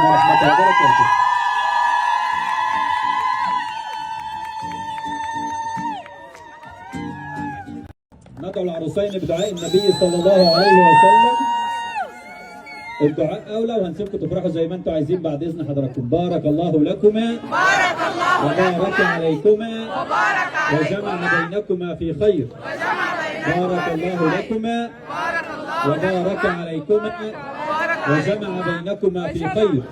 ورحمة الله وبركاته. ندعو العروسين بدعاء النبي صلى الله عليه وسلم. الدعاء أولى وهنسيبكم تفرحوا زي ما انتم عايزين بعد إذن حضراتكم. بارك الله لكما بارك الله وبارك عليكما وبارك عليكما وجمع بينكما في خير. بارك الله لكما وبارك عليكما وجمع بينكما في خير.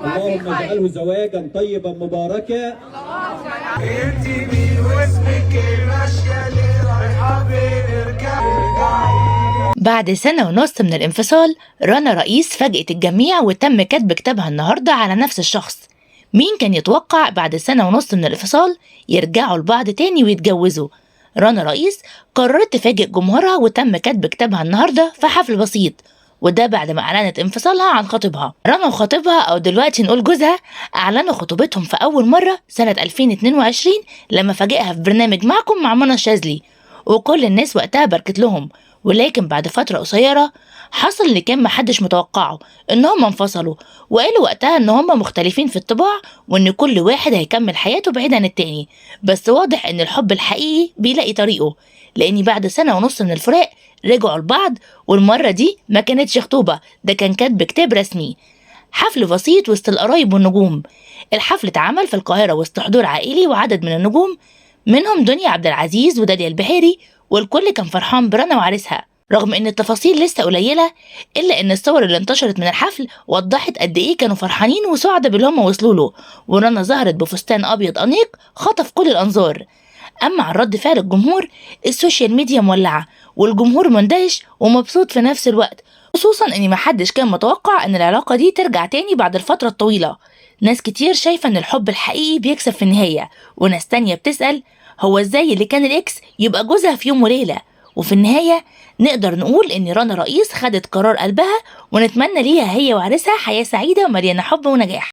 اللهم اجعله زواجا طيبا مباركا. انت مين واسمك ماشيه ليه رايحه فين ارجعي. بعد سنة ونص من الانفصال، رنا رئيس فاجأت الجميع وتم كتب كتابها النهاردة على نفس الشخص. مين كان يتوقع بعد سنة ونص من الانفصال يرجعوا لبعض تاني ويتجوزوا؟ رنا رئيس قررت تفاجئ جمهورها وتم كتب كتابها النهاردة في حفل بسيط، وده بعد ما أعلنت انفصالها عن خطيبها. رنا وخطيبها أو دلوقتي نقول جوزها أعلنوا خطوبتهم في أول مرة سنة 2022 لما فاجئها في برنامج معكم مع منى الشاذلي، وكل الناس وقتها باركت لهم. ولكن بعد فترة قصيرة حصل اللي كان محدش متوقعه، ان هم انفصلوا، وقالوا وقتها ان هم مختلفين في الطباع وان كل واحد هيكمل حياته بعيد عن التاني. بس واضح ان الحب الحقيقي بيلاقي طريقه، لان بعد سنة ونص من الفراق رجعوا لبعض، والمرة دي ما كانتش خطوبة، ده كان كاتب كتاب رسمي. حفل بسيط وسط القرايب والنجوم. الحفل اتعمل في القاهرة وسط حضور عائلي وعدد من النجوم، منهم دنيا عبد العزيز وداليا البحيري، والكل كان فرحان برنا وعريسها. رغم ان التفاصيل لسه قليلة، الا ان الصور اللي انتشرت من الحفل وضحت قد ايه كانوا فرحانين وسعداء باللي هم وصلوا له، ورنا ظهرت بفستان ابيض انيق خطف كل الانظار. اما عن رد فعل الجمهور، السوشيال ميديا مولعة والجمهور مندهش ومبسوط في نفس الوقت، خصوصا ان محدش كان متوقع ان العلاقة دي ترجع تاني بعد الفترة الطويلة. ناس كتير شايفة ان الحب الحقيقي بيكسب في النهاية، وناس تانية بتسأل هو ازاي اللي كان الاكس يبقى جوزها في يوم وليلة. وفي النهاية نقدر نقول ان رنا رئيس خدت قرار قلبها، ونتمنى ليها هي وعريسها حياة سعيدة ومليانة حب ونجاح.